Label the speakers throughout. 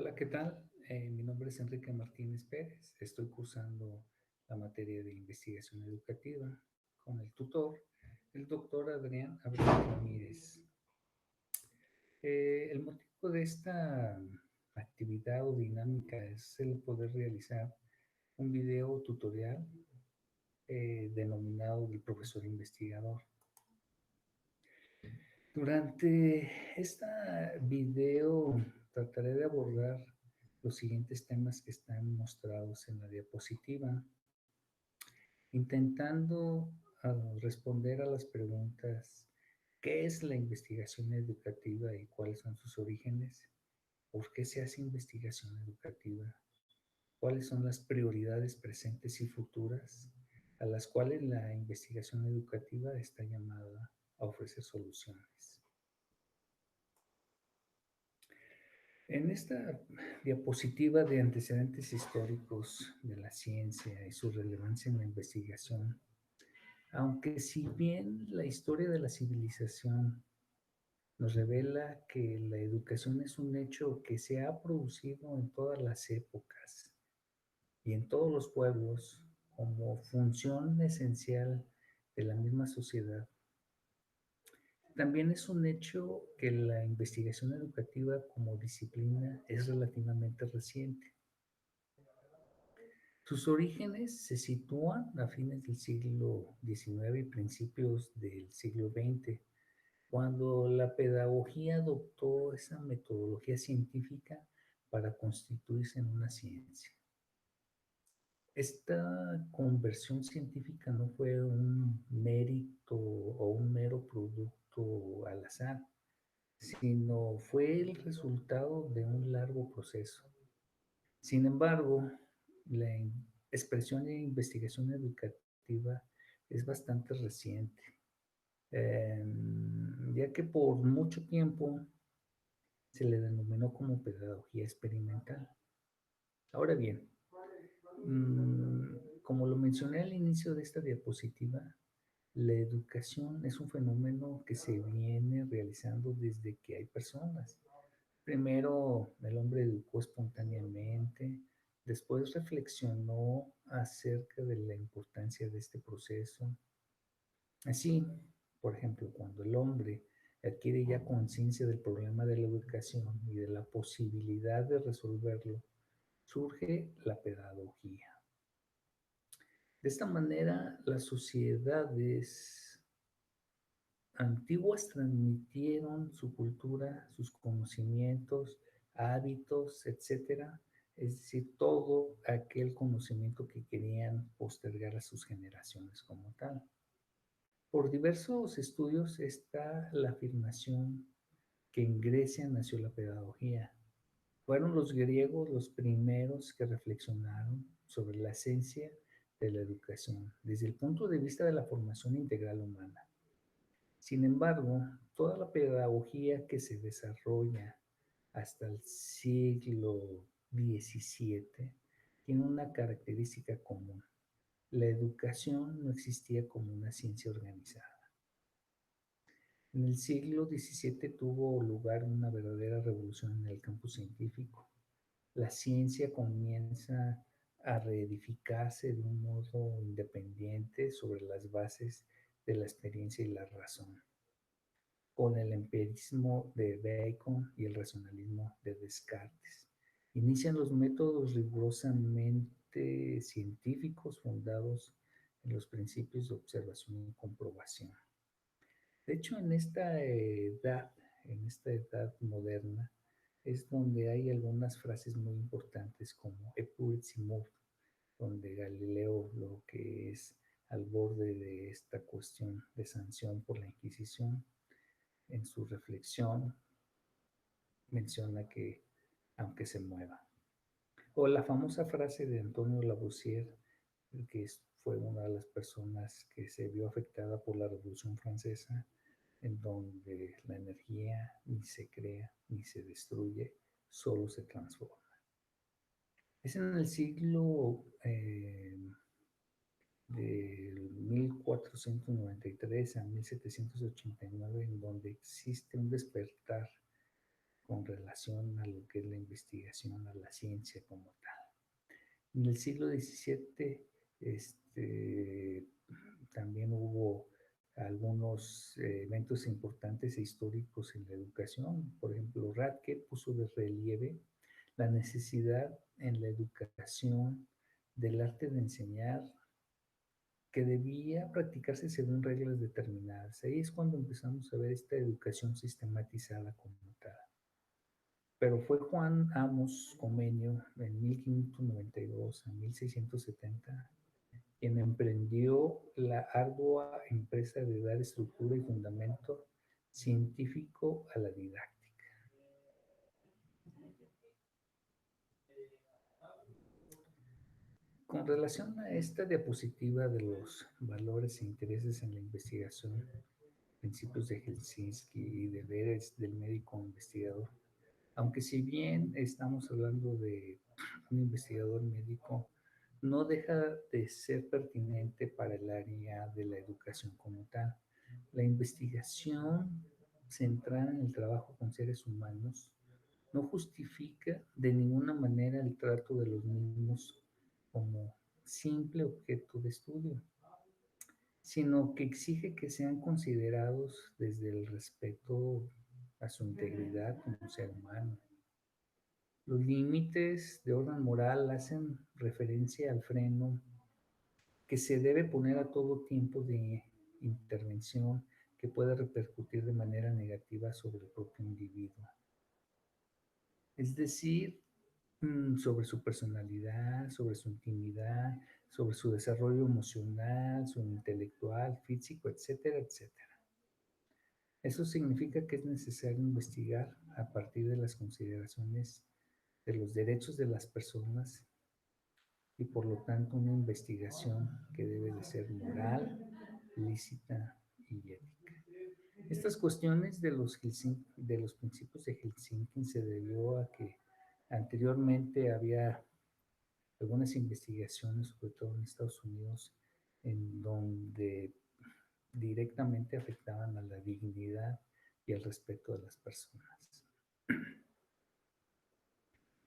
Speaker 1: Hola, ¿qué tal? Mi nombre es Enrique Martínez Pérez. Estoy cursando la materia de investigación educativa con el tutor, el doctor Adrián Abril Ramírez. El motivo de esta actividad o dinámica es el poder realizar un video tutorial denominado del profesor investigador. Durante esta video trataré de abordar los siguientes temas que están mostrados en la diapositiva, intentando responder a las preguntas: ¿qué es la investigación educativa y cuáles son sus orígenes? ¿Por qué se hace investigación educativa? ¿Cuáles son las prioridades presentes y futuras a las cuales la investigación educativa está llamada a ofrecer soluciones? En esta diapositiva de antecedentes históricos de la ciencia y su relevancia en la investigación, aunque si bien la historia de la civilización nos revela que la educación es un hecho que se ha producido en todas las épocas y en todos los pueblos como función esencial de la misma sociedad, también es un hecho que la investigación educativa como disciplina es relativamente reciente. Sus orígenes se sitúan a fines del siglo XIX y principios del siglo XX, cuando la pedagogía adoptó esa metodología científica para constituirse en una ciencia. Esta conversión científica no fue un mérito o un mero producto al azar, sino fue el resultado de un largo proceso. Sin embargo, la expresión de investigación educativa es bastante reciente, ya que por mucho tiempo se le denominó como pedagogía experimental. Ahora bien, como lo mencioné al inicio de esta diapositiva, la educación es un fenómeno que se viene realizando desde que hay personas. Primero el hombre educó espontáneamente, después reflexionó acerca de la importancia de este proceso. Así, por ejemplo, cuando el hombre adquiere ya conciencia del problema de la educación y de la posibilidad de resolverlo, surge la pedagogía. De esta manera, las sociedades antiguas transmitieron su cultura, sus conocimientos, hábitos, etcétera, es decir, todo aquel conocimiento que querían postergar a sus generaciones como tal. Por diversos estudios está la afirmación que en Grecia nació la pedagogía. Fueron los griegos los primeros que reflexionaron sobre la esencia de la educación desde el punto de vista de la formación integral humana. Sin embargo, toda la pedagogía que se desarrolla hasta el siglo XVII tiene una característica común. La educación no existía como una ciencia organizada. En el siglo XVII tuvo lugar una verdadera revolución en el campo científico. La ciencia comienza a reedificarse de un modo independiente sobre las bases de la experiencia y la razón, con el empirismo de Bacon y el racionalismo de Descartes. Inician los métodos rigurosamente científicos fundados en los principios de observación y comprobación. De hecho, en esta edad moderna, es donde hay algunas frases muy importantes como Epur Simul, donde Galileo, lo que es al borde de esta cuestión de sanción por la Inquisición, en su reflexión menciona que aunque se mueva. O la famosa frase de Antonio Lavoisier, que fue una de las personas que se vio afectada por la Revolución Francesa, en donde la energía ni se crea ni se destruye, solo se transforma. Es en el siglo de 1493 a 1789 en donde existe un despertar con relación a lo que es la investigación, a la ciencia como tal. En el siglo XVII, también hubo algunos eventos importantes e históricos en la educación. Por ejemplo, Radke puso de relieve la necesidad en la educación del arte de enseñar que debía practicarse según reglas determinadas. Ahí es cuando empezamos a ver esta educación sistematizada como tal. Pero fue Juan Amos Comenio en 1592 a 1670 quien emprendió la ardua empresa de dar estructura y fundamento científico a la didáctica. Con relación a esta diapositiva de los valores e intereses en la investigación, principios de Helsinki y deberes del médico investigador, aunque si bien estamos hablando de un investigador médico, no deja de ser pertinente para el área de la educación como tal. La investigación centrada en el trabajo con seres humanos no justifica de ninguna manera el trato de los mismos como simple objeto de estudio, sino que exige que sean considerados desde el respeto a su integridad como ser humano. Los límites de orden moral hacen referencia al freno que se debe poner a todo tiempo de intervención que pueda repercutir de manera negativa sobre el propio individuo. Es decir, sobre su personalidad, sobre su intimidad, sobre su desarrollo emocional, su intelectual, físico, etcétera, etcétera. Eso significa que es necesario investigar a partir de las consideraciones de los derechos de las personas y por lo tanto una investigación que debe de ser moral, lícita y ética. Estas cuestiones de los principios de Helsinki se debió a que anteriormente había algunas investigaciones, sobre todo en Estados Unidos, en donde directamente afectaban a la dignidad y el respeto de las personas.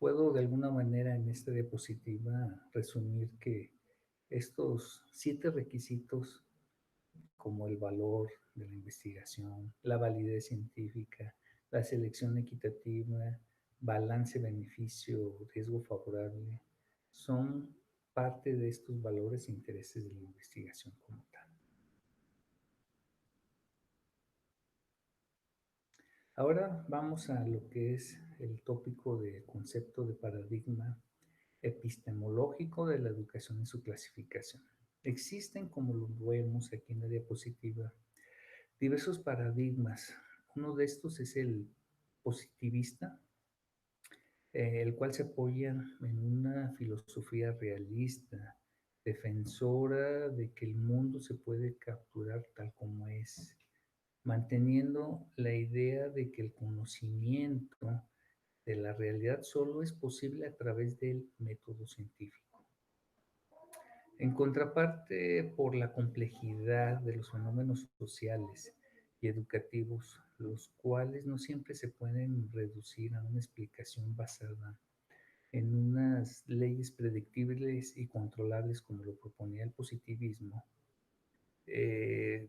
Speaker 1: Puedo de alguna manera en esta diapositiva resumir que estos 7 requisitos como el valor de la investigación, la validez científica, la selección equitativa, balance beneficio, riesgo favorable, son parte de estos valores e intereses de la investigación como tal. Ahora vamos a lo que es el tópico de concepto de paradigma epistemológico de la educación y su clasificación. Existen, como lo vemos aquí en la diapositiva, diversos paradigmas. Uno de estos es el positivista, el cual se apoya en una filosofía realista, defensora de que el mundo se puede capturar tal como es, manteniendo la idea de que el conocimiento de la realidad solo es posible a través del método científico. En contraparte, por la complejidad de los fenómenos sociales y educativos, los cuales no siempre se pueden reducir a una explicación basada en unas leyes predictibles y controlables como lo proponía el positivismo, eh,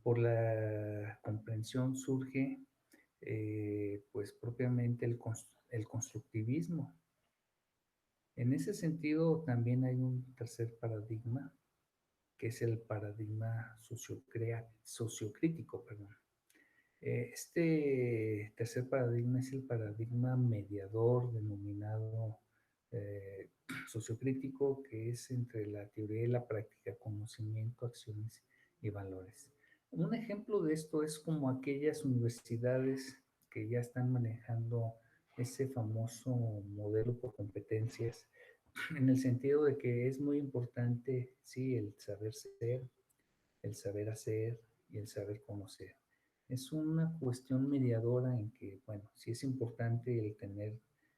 Speaker 1: por la comprensión surge pues propiamente el constructivismo. En ese sentido también hay un tercer paradigma, que es el paradigma sociocrítico, perdón. Este tercer paradigma es el paradigma mediador denominado eh, sociocrítico, que es entre la teoría y la práctica, conocimiento, acciones y valores. Un ejemplo de esto es como aquellas universidades que ya están manejando ese famoso modelo por competencias, en el sentido de que es muy importante, sí, el saber ser, el saber hacer y el saber conocer. Es una cuestión mediadora en que, bueno, sí es importante el tener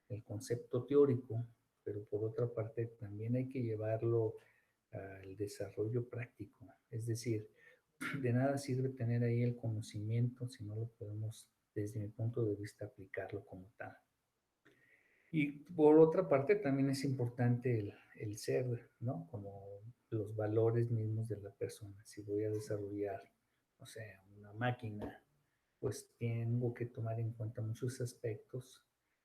Speaker 1: el concepto teórico, pero por otra parte también hay que llevarlo al desarrollo práctico. Es decir, de nada sirve tener ahí el conocimiento si no lo podemos desde mi punto de vista, aplicarlo como tal. Y por otra parte, también es importante el ser, ¿no? Como los valores mismos de la persona. Si voy a desarrollar, o sea, una máquina, pues tengo que tomar en cuenta muchos aspectos,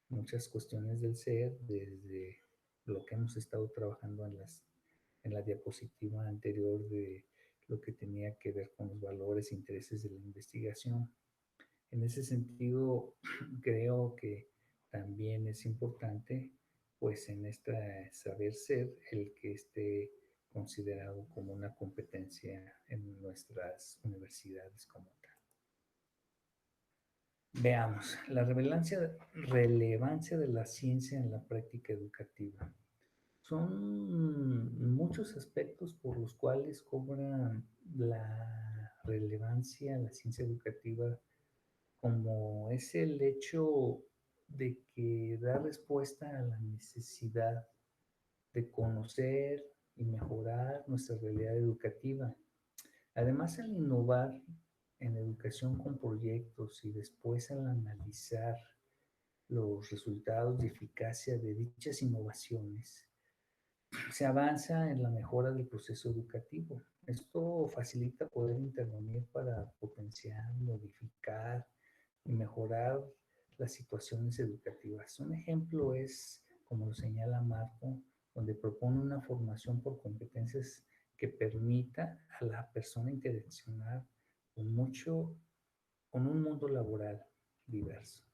Speaker 1: muchas cuestiones del ser, desde lo que hemos estado trabajando en la diapositiva anterior de lo que tenía que ver con los valores e intereses de la investigación. En ese sentido, creo que también es importante, pues en esta saber ser, el que esté considerado como una competencia en nuestras universidades como tal. Veamos, la relevancia de la ciencia en la práctica educativa. Son muchos aspectos por los cuales cobra la relevancia la ciencia educativa, como es el hecho de que da respuesta a la necesidad de conocer y mejorar nuestra realidad educativa. Además, al innovar en educación con proyectos y después al analizar los resultados de eficacia de dichas innovaciones, se avanza en la mejora del proceso educativo. Esto facilita poder intervenir para potenciar, modificar y mejorar las situaciones educativas. Un ejemplo es, como lo señala Marco, donde propone una formación por competencias que permita a la persona interaccionar con un mundo laboral diverso.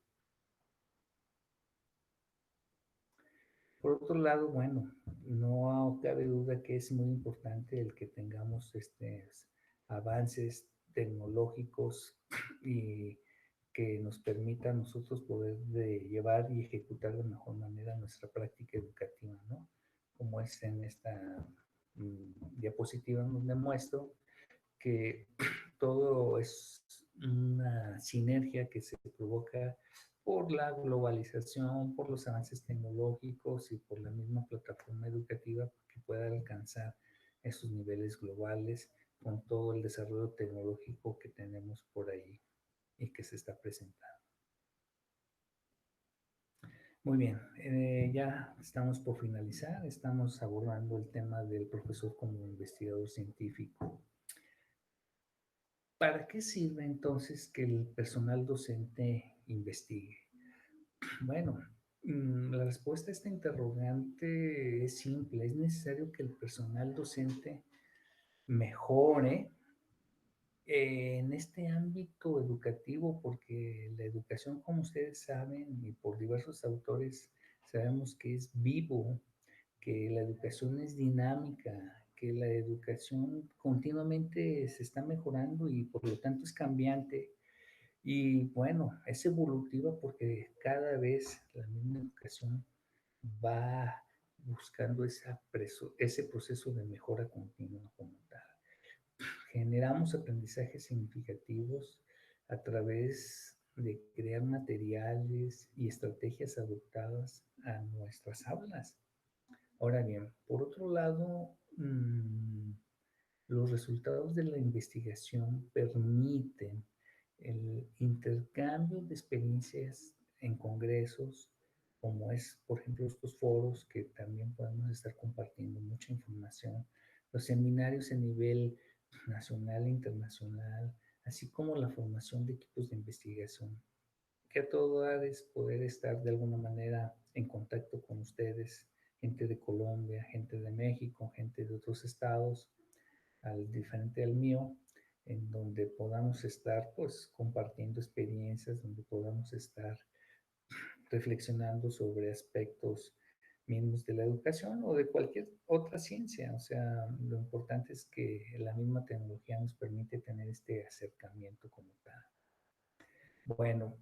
Speaker 1: Por otro lado, bueno, no cabe duda que es muy importante el que tengamos avances tecnológicos y que nos permita a nosotros poder llevar y ejecutar de mejor manera nuestra práctica educativa, ¿no? Como es en esta diapositiva donde muestro que todo es una sinergia que se provoca por la globalización, por los avances tecnológicos y por la misma plataforma educativa que pueda alcanzar esos niveles globales con todo el desarrollo tecnológico que tenemos por ahí y que se está presentando. Muy bien, ya estamos por finalizar, estamos abordando el tema del profesor como investigador científico. ¿Para qué sirve entonces que el personal docente investigue? Bueno, la respuesta a esta interrogante es simple. Es necesario que el personal docente mejore en este ámbito educativo, porque la educación, como ustedes saben, y por diversos autores sabemos que es vivo, que la educación es dinámica, que la educación continuamente se está mejorando y por lo tanto es cambiante. Y bueno, es evolutiva porque cada vez la misma educación va buscando ese proceso de mejora continua como tal. Generamos aprendizajes significativos a través de crear materiales y estrategias adaptadas a nuestras aulas. Ahora bien, por otro lado, los resultados de la investigación permiten el intercambio de experiencias en congresos, como es, por ejemplo, estos foros que también podemos estar compartiendo mucha información, los seminarios a nivel nacional e internacional, así como la formación de equipos de investigación, que a todo dar es poder estar de alguna manera en contacto con ustedes, gente de Colombia, gente de México, gente de otros estados, al diferente al mío, en donde podamos estar pues compartiendo experiencias, donde podamos estar reflexionando sobre aspectos mismos de la educación o de cualquier otra ciencia. O sea, lo importante es que la misma tecnología nos permite tener este acercamiento como tal. Bueno,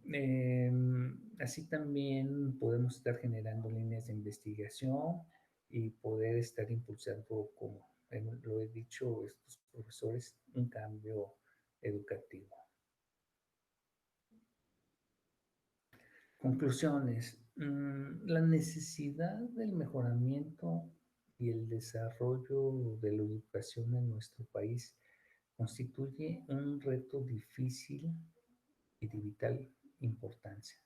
Speaker 1: así también podemos estar generando líneas de investigación y poder estar impulsando, como lo he dicho, estos profesores, un cambio educativo. Conclusiones. La necesidad del mejoramiento y el desarrollo de la educación en nuestro país constituye un reto difícil y vital importancia.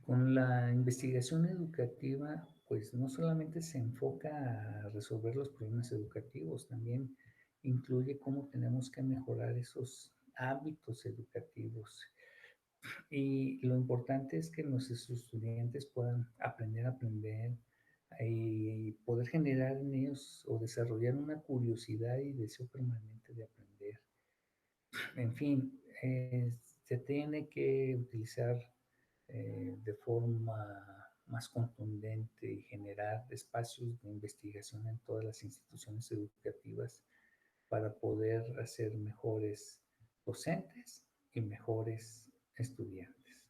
Speaker 1: Con la investigación educativa, pues no solamente se enfoca a resolver los problemas educativos, también incluye cómo tenemos que mejorar esos hábitos educativos. Y lo importante es que nuestros estudiantes puedan aprender y poder generar en ellos o desarrollar una curiosidad y deseo permanente de aprender. En fin, se tiene que utilizar de forma más contundente y generar espacios de investigación en todas las instituciones educativas para poder hacer mejores docentes y mejores estudiantes.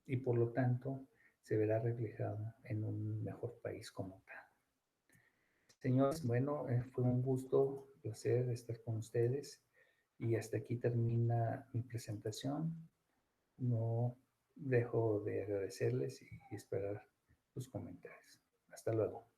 Speaker 1: Y por lo tanto, se verá reflejado en un mejor país como tal. Señores, bueno, fue un gusto, un placer estar con ustedes y hasta aquí termina mi presentación. No dejo de agradecerles y esperar sus comentarios. Hasta luego.